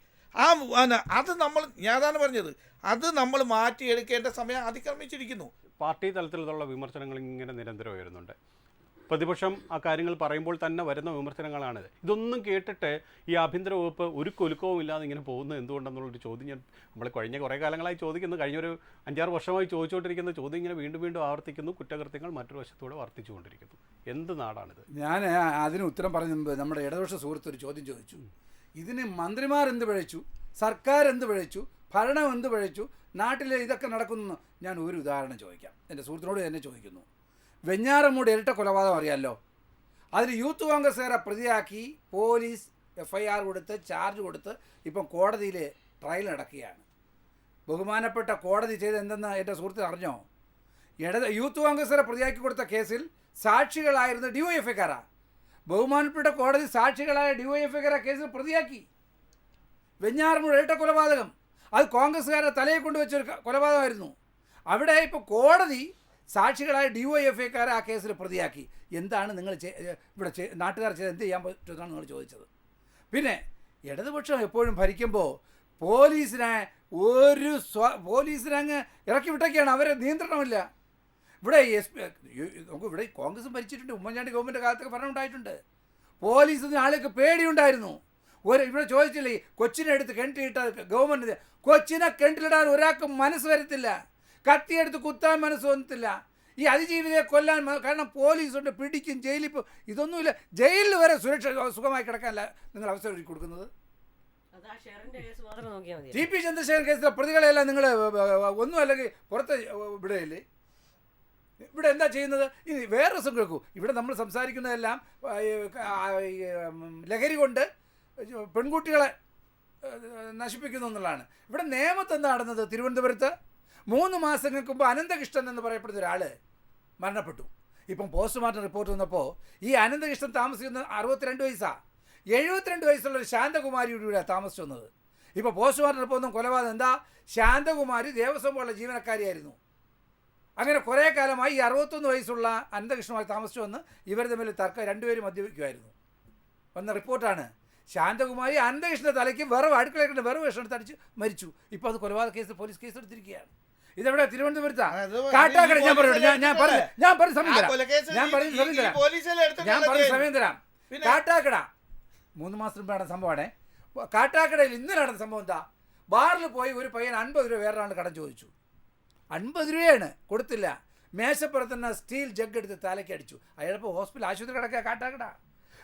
അത് നമ്മൾ, ഞാനാണ് പറഞ്ഞത്, അത് നമ്മൾ മാറ്റിയെടുക്കേണ്ട സമയം അതിക്രമിച്ചിരിക്കുന്നു. പാർട്ടി തലത്തിലുള്ള വിമർശനങ്ങൾ ഇങ്ങനെ നിരന്തരം ഉയരുന്നുണ്ട്. പ്രതിപക്ഷം ആ കാര്യങ്ങൾ പറയുമ്പോൾ തന്നെ വരുന്ന വിമർശനങ്ങളാണിത്. ഇതൊന്നും കേട്ടിട്ട് ഈ ആഭ്യന്തര വകുപ്പ് ഒരു കൊലുക്കവും ഇല്ലാതെ ഇങ്ങനെ പോകുന്നത് എന്തുകൊണ്ടെന്നുള്ളൊരു ചോദ്യം നമ്മൾ കഴിഞ്ഞ കുറേ കാലങ്ങളായി ചോദിക്കുന്നു. കഴിഞ്ഞൊരു 5-6 വർഷമായി ചോദിച്ചുകൊണ്ടിരിക്കുന്ന ചോദ്യം ഇങ്ങനെ വീണ്ടും വീണ്ടും ആവർത്തിക്കുന്നു. കുറ്റകൃത്യങ്ങൾ മറ്റൊരു വശത്തൂടെ വർദ്ധിച്ചുകൊണ്ടിരിക്കുന്നു. എന്ത് നാടാണിത്? ഞാൻ അതിന് ഉത്തരം പറഞ്ഞ മുമ്പ് നമ്മുടെ ഇടതുപക്ഷ സുഹൃത്ത് ഒരു ചോദ്യം ചോദിച്ചു. ഇതിന് മന്ത്രിമാർ എന്ത് പിഴച്ചു, സർക്കാർ എന്ത് പിഴച്ചു, ഭരണം എന്ത് പിഴച്ചു, നാട്ടിൽ ഇതൊക്കെ നടക്കുന്നു. ഞാൻ ഒരു ഉദാഹരണം ചോദിക്കാം, എൻ്റെ സുഹൃത്തിനോട് തന്നെ ചോദിക്കുന്നു. വെഞ്ഞാറമൂട് ഇരട്ട കൊലപാതകം അറിയാമല്ലോ. അതിൽ യൂത്ത് കോൺഗ്രസ്സുകാരെ പ്രതിയാക്കി പോലീസ് FIR കൊടുത്ത് ചാർജ് കൊടുത്ത് ഇപ്പം കോടതിയിൽ ട്രയൽ നടക്കുകയാണ്. ബഹുമാനപ്പെട്ട കോടതി ചെയ്ത് എന്തെന്ന് എൻ്റെ സുഹൃത്ത് അറിഞ്ഞോ? യൂത്ത് കോൺഗ്രസ്സുകാരെ പ്രതിയാക്കി കൊടുത്ത കേസിൽ സാക്ഷികളായിരുന്ന DYFIക്കാരാണ്. ബഹുമാനപ്പെട്ട കോടതി സാക്ഷികളായ DYFIക്കാരെ കേസിൽ പ്രതിയാക്കി. വെഞ്ഞാറമൂട് ഇരട്ട കൊലപാതകം അത് കോൺഗ്രസ്സുകാരെ തലയെ കൊണ്ടുവച്ചൊരു കൊലപാതകമായിരുന്നു. അവിടെ ഇപ്പോൾ കോടതി സാക്ഷികളായ DYFIക്കാരെ ആ കേസിൽ പ്രതിയാക്കി. എന്താണ് നിങ്ങൾ ഇവിടെ നാട്ടുകാർ ചെയ്ത് എന്ത് ചെയ്യാൻ പറ്റുമെന്നാണ് നിങ്ങൾ ചോദിച്ചത്. പിന്നെ ഇടതുപക്ഷം എപ്പോഴും ഭരിക്കുമ്പോൾ പോലീസിനെ പോലീസിനെ അങ്ങ് ഇറക്കി വിട്ടൊക്കെയാണ്, അവരെ നിയന്ത്രണമില്ല. ഇവിടെ നമുക്ക് ഇവിടെ കോൺഗ്രസും ഭരിച്ചിട്ടുണ്ട്, ഉമ്മൻചാണ്ടി ഗവൺമെൻറ് കാലത്തൊക്കെ ഭരണം ഉണ്ടായിട്ടുണ്ട്. പോലീസിന് ആൾക്ക് പേടിയുണ്ടായിരുന്നു. ഇവിടെ ചോദിച്ചില്ലേ, കൊച്ചിനെ എടുത്ത് കിണറ്റിലിട്ട ഗവൺമെൻറ്, കൊച്ചിനെ കിണറ്റിലിടാൻ ഒരാൾക്ക് മനസ്സ് വരത്തില്ല, കത്തിയെടുത്ത് കുത്താൻ മനസ്സ് വന്നിട്ടില്ല. ഈ അതിജീവിതയെ കൊല്ലാൻ, കാരണം പോലീസുണ്ട്, പിടിക്കും, ജയിലിൽ ഇപ്പോൾ ഇതൊന്നുമില്ല. ജയിലിൽ വരെ സുരക്ഷ സുഖമായി കിടക്കാനല്ല നിങ്ങൾ അവസരം ഒരുക്കി കൊടുക്കുന്നത്. TP ചന്ദ്രശേഖരൻ കേസിലെ പ്രതികളെല്ലാം നിങ്ങൾ ഒന്നും അല്ലെങ്കിൽ പുറത്ത് വിടുകയില്ലേ? ഇവിടെ എന്താ ചെയ്യുന്നത്? ഇനി വേറെ ദിവസം കേൾക്കൂ. ഇവിടെ നമ്മൾ സംസാരിക്കുന്നതെല്ലാം ലഹരി കൊണ്ട് പെൺകുട്ടികളെ നശിപ്പിക്കുന്നു എന്നുള്ളതാണ്. ഇവിടെ നേമത്ത് എന്താ നടന്നത്? തിരുവനന്തപുരത്ത് 3 മാസങ്ങൾക്ക് മുമ്പ് അനന്തകൃഷ്ണൻ എന്ന് പറയപ്പെടുന്ന ഒരാൾ മരണപ്പെട്ടു. ഇപ്പം പോസ്റ്റ്മോർട്ടം റിപ്പോർട്ട് വന്നപ്പോൾ ഈ അനന്തകൃഷ്ണൻ താമസിക്കുന്ന 62 വയസ്സാണ്. 72 വയസ്സുള്ള ഒരു ശാന്തകുമാരിയുടെ കൂടെ താമസിച്ചു വന്നത്. ഇപ്പോൾ പോസ്റ്റ്മോർട്ടം റിപ്പോർട്ടും കൊലപാതകം എന്താ? ശാന്തകുമാരി ദേവസ്വം പോലുള്ള ജീവനക്കാരിയായിരുന്നു. അങ്ങനെ കുറേ കാലമായി ഈ 61 വയസ്സുള്ള അനന്തകൃഷ്ണനുമായി താമസിച്ചു വന്ന് ഇവർ തമ്മിൽ തർക്കം, രണ്ടുപേരും മദ്യപിക്കുമായിരുന്നു. വന്ന റിപ്പോർട്ടാണ്. ശാന്തകുമാരി അനന്തകൃഷ്ണൻ്റെ തലയ്ക്ക് അടുക്കളയിൽ വെറും വിഷം എടുത്തടിച്ച് മരിച്ചു. ഇപ്പോൾ അത് കൊലപാതക കേസ് പോലീസ് കേസ് എടുത്തിരിക്കുകയാണ്. ഇതെവിടെ? തിരുവനന്തപുരത്താണ്. കാട്ടാക്കട. ഞാൻ പറഞ്ഞ സമയം തരാം. കാട്ടാക്കട 3 മാസം മുമ്പ് നടന്ന സംഭവമാണ്. കാട്ടാക്കടയിൽ ഇന്നലെ നടന്ന സംഭവം എന്താ? ബാറിൽ പോയി ഒരു പയ്യൻ 50 രൂപ വേറൊരാൾ കടം ചോദിച്ചു. 50 രൂപയാണ്, കൊടുത്തില്ല. മേശപ്പുറത്തുനിന്ന് സ്റ്റീൽ ജഗ് എടുത്ത് തലയ്ക്ക് അടിച്ചു. അയാളിപ്പോൾ ഹോസ്പിറ്റൽ ആശുപത്രി കിടക്കുക. കാട്ടാക്കട.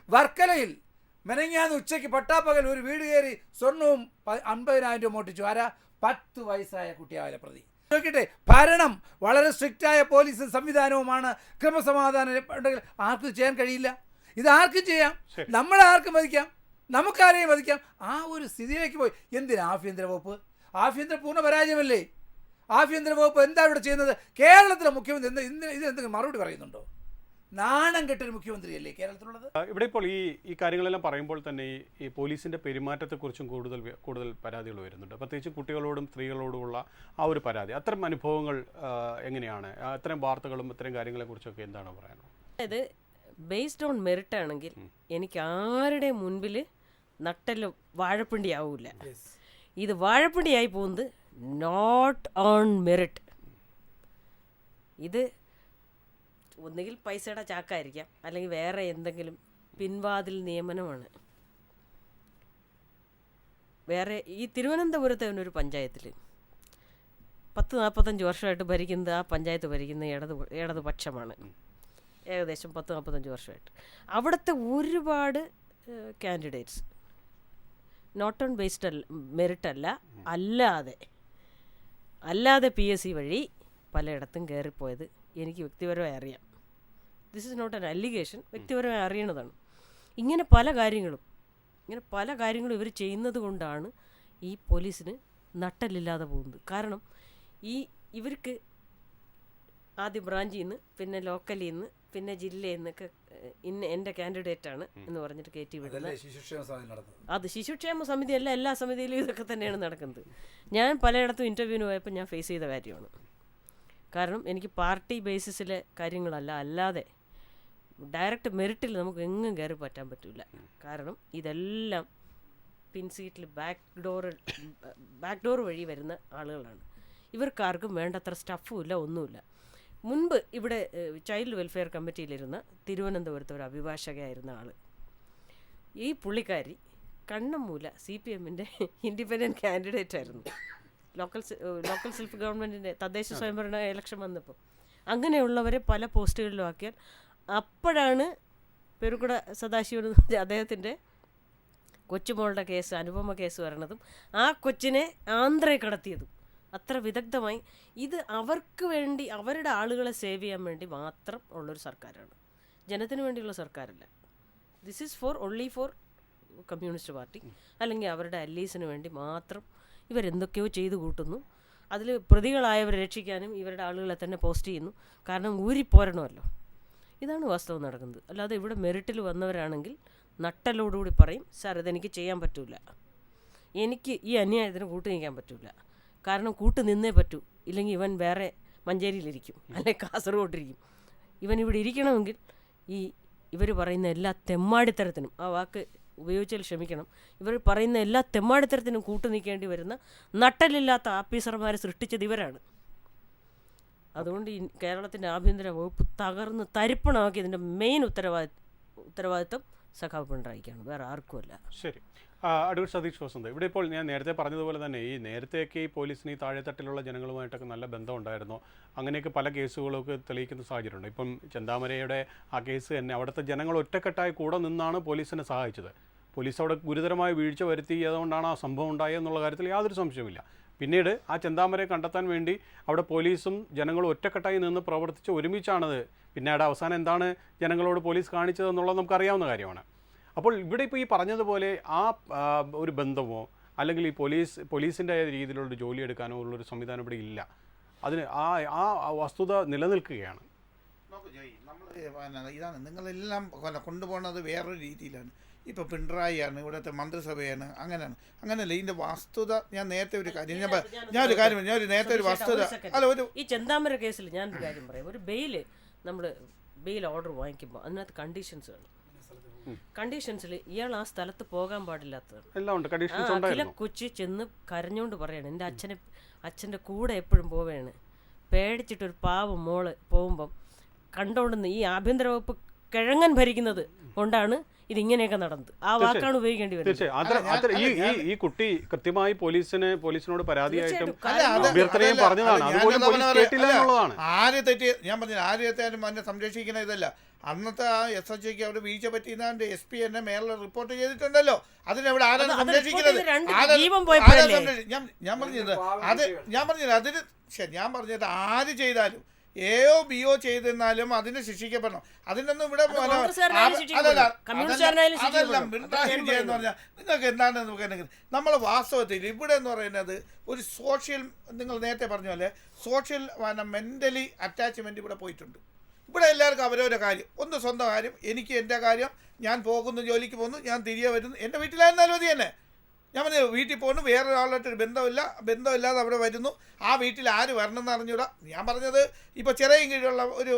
വർക്കലയിൽ മെനങ്ങാന്ന് ഉച്ചയ്ക്ക് പട്ടാപ്പകൽ ഒരു വീട് കയറി സ്വർണവും 50,000 രൂപ മോട്ടിച്ചു. ആരാ? 10 വയസ്സായ കുട്ടിയായ പ്രതി. നോക്കിട്ടെ, ഭരണം വളരെ സ്ട്രിക്റ്റായ പോലീസും സംവിധാനവുമാണ്. ക്രമസമാധാനം ഉണ്ടെങ്കിൽ ആർക്കും ചെയ്യാൻ കഴിയില്ല. ഇത് ആർക്കും ചെയ്യാം, നമ്മളെ ആർക്കും വധിക്കാം, നമുക്കാരെയും വധിക്കാം. ആ ഒരു സ്ഥിതിയിലേക്ക് പോയി. എന്തിനാ ആഭ്യന്തര വകുപ്പ്? ആഭ്യന്തര പൂർണ്ണ പരാജയമല്ലേ? ആഭ്യന്തര വകുപ്പ് എന്താ ഇവിടെ ചെയ്യുന്നത്? കേരളത്തിലെ മുഖ്യമന്ത്രി ഇതിനെന്തെങ്കിലും മറുപടി പറയുന്നുണ്ടോ? നാണം കെട്ടൊരു മുഖ്യമന്ത്രിയല്ലേ കേരളത്തിലുള്ളത്? ഇവിടെ ഇപ്പോൾ ഈ കാര്യങ്ങളെല്ലാം പറയുമ്പോൾ തന്നെ ഈ പോലീസിൻ്റെ പെരുമാറ്റത്തെക്കുറിച്ചും കൂടുതൽ പരാതികൾ വരുന്നുണ്ട്. പ്രത്യേകിച്ച് കുട്ടികളോടും സ്ത്രീകളോടുമുള്ള ആ ഒരു പരാതി. അത്തരം അനുഭവങ്ങൾ എങ്ങനെയാണ്? അത്തരം വാർത്തകളും ഇത്തരം കാര്യങ്ങളെക്കുറിച്ചൊക്കെ എന്താണ് പറയാനുള്ളത്? അതായത് ബേസ്ഡ് ഓൺ മെറിറ്റ് ആണെങ്കിൽ എനിക്ക് ആരുടെ മുൻപിൽ നട്ടല് വാഴപ്പിണ്ടി ആവില്ല. ഇത് വാഴപ്പിണ്ടിയായി പോകുന്നത് നോട്ട് ഓൺ മെറിറ്റ്. ഇത് ഒന്നുകിൽ പൈസയുടെ ചാക്കായിരിക്കാം, അല്ലെങ്കിൽ വേറെ എന്തെങ്കിലും പിൻവാതിൽ നിയമനമാണ്. വേറെ ഈ തിരുവനന്തപുരത്തെ ഒരു പഞ്ചായത്തിൽ 40-45 വർഷമായിട്ട് ഭരിക്കുന്നത്, ആ പഞ്ചായത്ത് ഭരിക്കുന്ന ഇടതുപക്ഷമാണ്. ഏകദേശം 40-45 വർഷമായിട്ട്. അവിടുത്തെ ഒരുപാട് candidates not on based merit അല്ലാതെ PSC വഴി പലയിടത്തും കയറിപ്പോയത് എനിക്ക് വ്യക്തിപരമായി അറിയാം. This is not an allegation, വ്യക്തിപരമായി അറിയണതാണ്. ഇങ്ങനെ പല കാര്യങ്ങളും ഇവർ ചെയ്യുന്നത് കൊണ്ടാണ് ഈ പോലീസിന് നട്ടലില്ലാതെ പോകുന്നത്. കാരണം ഇവർക്ക് ആദ്യം ബ്രാഞ്ചിൽ നിന്ന്, പിന്നെ ലോക്കലിൽ നിന്ന്, പിന്നെ ജില്ലയിൽ നിന്നൊക്കെ എൻ്റെ കാൻഡിഡേറ്റാണ് എന്ന് പറഞ്ഞിട്ട് കയറ്റി വിടുന്നത്. അത് ശിശുക്ഷേമ സമിതിയല്ല, എല്ലാ സമിതിയിലും ഇതൊക്കെ തന്നെയാണ് നടക്കുന്നത്. ഞാൻ പലയിടത്തും ഇൻ്റർവ്യൂവിന് പോയപ്പോൾ ഞാൻ ഫേസ് ചെയ്ത കാര്യമാണ്. കാരണം എനിക്ക് പാർട്ടി ബേസിസിലെ കാര്യങ്ങളല്ല, അല്ലാതെ ഡയറക്റ്റ് മെറിറ്റിൽ നമുക്ക് എങ്ങും കയറി പറ്റാൻ പറ്റില്ല. കാരണം ഇതെല്ലാം പിൻസീറ്റിൽ ബാക്ക് ഡോർ വഴി വരുന്ന ആളുകളാണ്. ഇവർക്കാർക്കും വേണ്ടത്ര സ്റ്റഫും ഇല്ല, ഒന്നുമില്ല. മുൻപ് ഇവിടെ ചൈൽഡ് വെൽഫെയർ കമ്മിറ്റിയിലിരുന്ന തിരുവനന്തപുരത്ത് ഒരു അഭിഭാഷകയായിരുന്ന ആൾ, ഈ പുള്ളിക്കാരി കണ്ണമ്മൂല CPMൻ്റെ ഇൻഡിപെൻഡൻറ്റ് കാൻഡിഡേറ്റ് ആയിരുന്നു. ലോക്കൽ സെൽഫ് ഗവൺമെൻറ്റിൻ്റെ തദ്ദേശ സ്വയംഭരണ ഇലക്ഷൻ വന്നപ്പോൾ അങ്ങനെയുള്ളവരെ പല പോസ്റ്റുകളിലും ആക്കിയാൽ അപ്പോഴാണ് പെരുകുട സദാശിവൻ അദ്ദേഹത്തിൻ്റെ കൊച്ചുമോളുടെ കേസ്, അനുപമ കേസ് വരണതും ആ കൊച്ചിനെ ആന്ധ്രയെ കടത്തിയതും. അത്ര വിദഗ്ധമായി ഇത് അവർക്ക് വേണ്ടി, അവരുടെ ആളുകളെ സേവ് ചെയ്യാൻ വേണ്ടി മാത്രം ഉള്ളൊരു സർക്കാരാണ്, ജനത്തിന് വേണ്ടിയുള്ള സർക്കാരല്ല. This is only for communist party, അല്ലെങ്കിൽ അവരുടെ അല്ലീസിന് വേണ്ടി മാത്രം ഇവരെന്തൊക്കെയോ ചെയ്തു കൂട്ടുന്നു. അതിൽ പ്രതികളായവരെ രക്ഷിക്കാനും ഇവരുടെ ആളുകളെ തന്നെ പോസ്റ്റ് ചെയ്യുന്നു. കാരണം ഊരിപ്പോരണമല്ലോ. ഇതാണ് വാസ്തവം നടക്കുന്നത്. അല്ലാതെ ഇവിടെ മെറിറ്റിൽ വന്നവരാണെങ്കിൽ നട്ടലോടുകൂടി പറയും, സാർ ഇതെനിക്ക് ചെയ്യാൻ പറ്റില്ല, എനിക്ക് ഈ അന്യായത്തിന് കൂട്ടു നിൽക്കാൻ പറ്റില്ല. കാരണം കൂട്ട് നിന്നേ പറ്റൂ, ഇല്ലെങ്കിൽ ഇവൻ വേറെ മഞ്ചേരിയിലിരിക്കും, അല്ലെങ്കിൽ കാസർഗോട്ടിരിക്കും. ഇവൻ ഇവിടെ ഇരിക്കണമെങ്കിൽ ഇവർ പറയുന്ന എല്ലാ തെമ്മാടിത്തരത്തിനും, ആ വാക്ക് ഉപയോഗിച്ചാൽ ക്ഷമിക്കണം, ഇവർ പറയുന്ന എല്ലാ തെമ്മാടിത്തരത്തിനും കൂട്ടു നിൽക്കേണ്ടി വരുന്ന നട്ടലില്ലാത്ത ആഫീസർമാരെ സൃഷ്ടിച്ചത് ഇവരാണ്. അതുകൊണ്ട് ഈ കേരളത്തിൻ്റെ ആഭ്യന്തര വകുപ്പ് തകർന്ന് തരിപ്പണമാക്കിയതിൻ്റെ മെയിൻ ഉത്തരവാദിത്വം സഖാവ് പിണറായിക്കാണ്, വേറെ ആർക്കുമല്ല. ശരി. അഡ്വക്കേറ്റ് സതീഷ് വസന്ത്, ഇവിടെ ഇപ്പോൾ ഞാൻ നേരത്തെ പറഞ്ഞതുപോലെ തന്നെ ഈ നേരത്തെയൊക്കെ ഈ പോലീസിന് ഈ താഴെത്തട്ടിലുള്ള ജനങ്ങളുമായിട്ടൊക്കെ നല്ല ബന്ധം ഉണ്ടായിരുന്നു. അങ്ങനെയൊക്കെ പല കേസുകളൊക്കെ തെളിയിക്കുന്ന സാഹചര്യമുണ്ട്. ഇപ്പം ചെന്താമരയുടെ ആ കേസ് തന്നെ അവിടുത്തെ ജനങ്ങൾ ഒറ്റക്കെട്ടായി കൂടെ നിന്നാണ് പോലീസിനെ സഹായിച്ചത്. പോലീസ് അവിടെ ഗുരുതരമായ വീഴ്ച വരുത്തിയതുകൊണ്ടാണ് ആ സംഭവം ഉണ്ടായതെന്നുള്ള കാര്യത്തിൽ യാതൊരു സംശയവുമില്ല. പിന്നീട് ആ ചെന്താമരയെ കണ്ടെത്താൻ വേണ്ടി അവിടെ പോലീസും ജനങ്ങളും ഒറ്റക്കെട്ടായി നിന്ന് പ്രവർത്തിച്ച് ഒരുമിച്ചാണത്. പിന്നീട് അവസാനം എന്താണ് ജനങ്ങളോട് പോലീസ് കാണിച്ചതെന്നുള്ളത് നമുക്കറിയാവുന്ന കാര്യമാണ്. അപ്പോൾ ഇവിടെ ഇപ്പോൾ ഈ പറഞ്ഞതുപോലെ ആ ഒരു ബന്ധമോ അല്ലെങ്കിൽ ഈ പോലീസിൻ്റെ രീതിയിലുള്ള ജോലി എടുക്കാനോ ഉള്ളൊരു സംവിധാനം ഇവിടെ ഇല്ല. അതിന് ആ വസ്തുത നിലനിൽക്കുകയാണ്. ഇതാണ് നിങ്ങളെല്ലാം കൊണ്ടുപോകുന്നത് വേറൊരു രീതിയിലാണ്. ഇപ്പോൾ പിണറായിയാണ്, ഇവിടുത്തെ മന്ത്രിസഭയാണ്, അങ്ങനെയല്ല. ഇതിൻ്റെ വസ്തുത ഞാൻ നേരത്തെ ഒരു കാര്യം നേരത്തെ ഒരു വസ്തുത അല്ല, ഈ ചെന്താമര കേസിൽ ഞാനൊരു കാര്യം പറയാം. ഒരു നമ്മൾ ബെയിൽ ഓർഡർ വാങ്ങിക്കുമ്പോൾ അതിനകത്ത് കണ്ടീഷൻസ് വേണം. കണ്ടീഷൻസിൽ ഇയാൾ ആ സ്ഥലത്ത് പോകാൻ പാടില്ലാത്തതാണ്. കൊച്ചി ചെന്ന് കരഞ്ഞുകൊണ്ട് പറയാണ്, എൻ്റെ അച്ഛൻ്റെ കൂടെ എപ്പോഴും പോവുകയാണ്, പേടിച്ചിട്ടൊരു പാവം മോള് പോകുമ്പം കണ്ടോണ്ടെന്ന്. ഈ ആഭ്യന്തര വകുപ്പ് കിഴങ്ങൻ ഭരിക്കുന്നത് കൊണ്ടാണ് ഇതിങ്ങനെയൊക്കെ നടന്നത്. ആ വാക്കാണ് ഉപയോഗിക്കേണ്ടി വരുന്നത്. ഈ കുട്ടി കൃത്യമായി പോലീസിനോട് പരാതിയായിട്ടും ആര് തെറ്റി ഞാൻ പറഞ്ഞു, ആര് തെറ്റാലും എന്നെ സംരക്ഷിക്കുന്ന ഇതല്ല. അന്നത്തെ ആ SHOക്ക് അവിടെ വീഴ്ച പറ്റിയെന്ന് SP എന്നെ മേലെ റിപ്പോർട്ട് ചെയ്തിട്ടുണ്ടല്ലോ. അതിനെവിടെ ആരാണ് സംരക്ഷിക്കുന്നത്? ഞാൻ പറഞ്ഞത് ആര് ചെയ്താലും AO BO ചെയ്തെന്നാലും അതിന് ശിക്ഷിക്കപ്പെടണം. അതിനൊന്നും ഇവിടെ അതെല്ലാം പിണറായി വിജയൻ എന്ന് പറഞ്ഞാൽ നിങ്ങൾക്ക് എന്താണെന്ന് നോക്കുകയാണെങ്കിൽ നമ്മൾ വാസ്തവത്തിൽ ഇവിടെ എന്ന് പറയുന്നത് ഒരു സോഷ്യൽ, നിങ്ങൾ നേരത്തെ പറഞ്ഞ പോലെ സോഷ്യൽ മെൻ്റലി അറ്റാച്ച്മെൻറ്റ് ഇവിടെ പോയിട്ടുണ്ട്. ഇവിടെ എല്ലാവർക്കും അവരവരുടെ കാര്യം, ഒന്ന് സ്വന്തം കാര്യം, എനിക്ക് എൻ്റെ കാര്യം, ഞാൻ പോകുന്നു, ജോലിക്ക് പോകുന്നു, ഞാൻ തിരികെ വരുന്നു, എൻ്റെ വീട്ടിലായിരുന്നാലും മതി തന്നെ. ഞാൻ പറഞ്ഞു വീട്ടിൽ പോകുന്നു, വേറൊരാളായിട്ടൊരു ബന്ധമില്ലാതെ അവിടെ വരുന്നു, ആ വീട്ടിൽ ആര് വരണം എന്ന് അറിഞ്ഞൂടാ. ഞാൻ പറഞ്ഞത് ഇപ്പോൾ ചെറിയ കീഴിലുള്ള ഒരു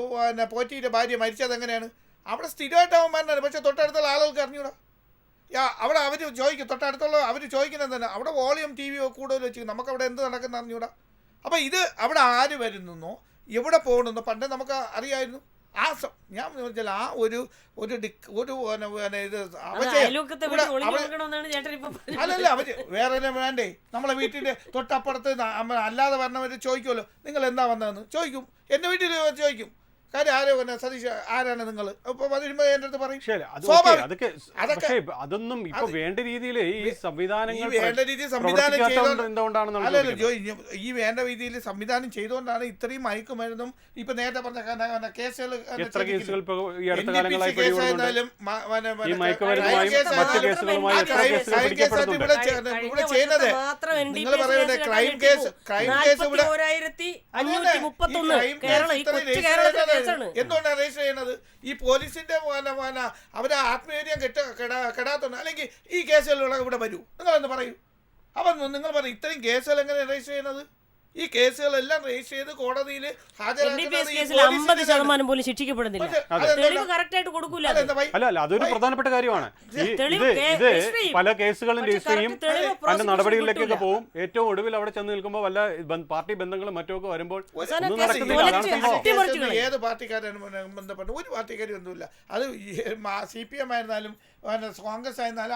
പോറ്റിയുടെ ഭാര്യ മരിച്ചത് എങ്ങനെയാണ്? അവിടെ സ്ഥിരമായിട്ടാവും മരണമാണ്, പക്ഷേ തൊട്ടടുത്തുള്ള ആളുകൾക്ക് അറിഞ്ഞൂടാ. അവിടെ അവർ ചോദിക്കും, തൊട്ടടുത്തുള്ള അവർ ചോദിക്കുന്നത് തന്നെ, അവിടെ വോളിയം TV കൂടുതൽ വെച്ച് നമുക്കവിടെ എന്ത് നടക്കുന്ന അറിഞ്ഞൂടാ. അപ്പോൾ ഇത് അവിടെ ആര് വരുന്നോ എവിടെ പോകണമെന്നോ പണ്ട് നമുക്ക് അറിയായിരുന്നു. ഞാൻ വെച്ചാൽ ആ ഒരു ഒരു ഇത് അയൽവക്കത്തെ വീട്ടിൽ ഒളിഞ്ഞു കൊടുക്കണമെന്നാണ് ചേട്ടൻ ഇപ്പൊ പറഞ്ഞത്. അല്ലല്ല അവര് വേറെ വേണ്ടേ, നമ്മളെ വീട്ടിൻ്റെ തൊട്ടപ്പുറത്ത് അല്ലാതെ പറഞ്ഞവർ ചോദിക്കുമല്ലോ നിങ്ങൾ എന്താ വന്നതെന്ന് ചോദിക്കും, എൻ്റെ വീട്ടിൽ ചോദിക്കും. കാര്യം ആരോ സതീഷ് ആരാണ് നിങ്ങൾ ഇപ്പൊ വരുമ്പോ എൻ്റെ അടുത്ത് പറയും. പക്ഷേ അതൊന്നും ഇപ്പൊ വേണ്ട രീതിയിൽ ഈ സംവിധാനങ്ങൾ വേണ്ട രീതിയിൽ സംവിധാനം എന്തുകൊണ്ടാണെന്നുള്ള ഈ വേണ്ട രീതിയിൽ സംവിധാനം ചെയ്തുകൊണ്ടാണ് ഇത്രയും മയക്കുമരുന്നും ഇപ്പൊ നേരത്തെ പറഞ്ഞ കേസുകൾ എത്ര കേസുകൾ ഇപ്പൊ ഈ അടുത്ത കാലങ്ങളായി കേസായിരുന്നാലും ഈ മയക്കുമരുന്നുമായും മറ്റു കേസുകളുമായി എത്ര കേസുകൾ പിടിക്കപ്പെടുന്നുണ്ട്? ഇവിടെ ചെയ്യുന്നത് നിങ്ങൾ പറയുന്നത് ക്രൈം കേസ് ഇവിടെ എന്തുകൊണ്ടാണ് രജിസ്റ്റർ ചെയ്യുന്നത്? ഈ പോലീസിന്റെ അവരെ ആത്മീയം കെടാത്തുണ്ട്. അല്ലെങ്കിൽ ഈ കേസുകളിലുള്ള ഇവിടെ വരൂ, നിങ്ങളെന്ന് പറയൂ. അപ്പം നിങ്ങൾ പറയും ഇത്രയും കേസുകൾ എങ്ങനെ രജിസ്റ്റർ ചെയ്യുന്നത്? ഈ കേസുകളെല്ലാം രജിസ്റ്റർ ചെയ്ത് കോടതിയിൽ അല്ല അതൊരു പ്രധാനപ്പെട്ട കാര്യമാണ്. ഇത് പല കേസുകളും രജിസ്റ്റർ ചെയ്യും, പല നടപടികളിലേക്കൊക്കെ പോകും. ഏറ്റവും ഒടുവിൽ അവിടെ ചെന്ന് നിൽക്കുമ്പോൾ വല്ല പാർട്ടി ബന്ധങ്ങളും മറ്റൊക്കെ വരുമ്പോൾ ഏത് പാർട്ടിക്കാരാണ് ബന്ധപ്പെട്ട് ഒരു പാർട്ടിക്കാരും ഒന്നുമില്ല. അത് CPM ആയിരുന്നാലും കോൺഗ്രസ് ആയിരുന്നാലും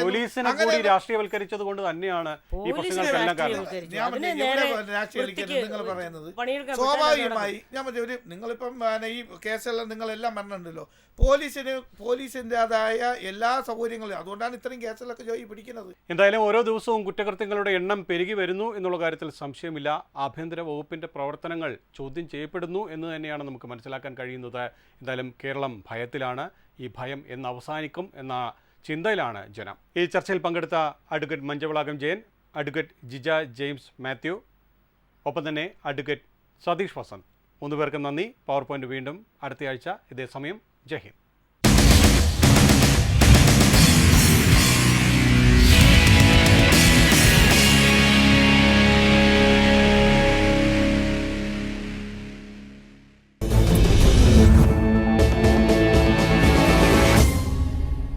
പോലീസിനെ കൂടി രാഷ്ട്രീയവൽക്കരിച്ചത് കൊണ്ട് തന്നെയാണ് ഈ പ്രശ്നങ്ങൾക്കെല്ലാം കാരണം. നിങ്ങൾ പറയുന്നത് സ്വാഭാവികമായി ഞാൻ ഒരു നിങ്ങളിപ്പം ഈ കേസെല്ലാം നിങ്ങളെല്ലാം പറഞ്ഞിട്ടുണ്ടല്ലോ, പോലീസിൻ്റെതായ എല്ലാ സൗകര്യങ്ങളും, അതുകൊണ്ടാണ് ഇത്രയും കേസുകളൊക്കെ പിടിക്കുന്നത്. എന്തായാലും ഓരോ ദിവസവും കുറ്റകൃത്യങ്ങളുടെ എണ്ണം പെരുകി വരുന്നു എന്നുള്ള കാര്യത്തിൽ സംശയമില്ല. ആഭ്യന്തര വകുപ്പിന്റെ പ്രവർത്തനങ്ങൾ ചോദ്യം ചെയ്യപ്പെടുന്നു എന്ന് തന്നെയാണ് നമുക്ക് മനസ്സിലാക്കാൻ കഴിയുന്നത്. എന്തായാലും കേരളം ഭയത്തിലാണ്. ഈ ഭയം എന്ന് അവസാനിക്കും എന്ന ചിന്തയിലാണ് ജനം. ഈ ചർച്ചയിൽ പങ്കെടുത്ത advocate Manchavilakam Jayan, advocate Jija James Mathew, ഒപ്പം തന്നെ അഡ്വക്കേറ്റ് സതീഷ് വസന്ത്, 3 പേർക്കും നന്ദി. പവർ പോയിന്റ് വീണ്ടും അടുത്തയാഴ്ച ഇതേ സമയം. ജയ് ഹിന്ദ്.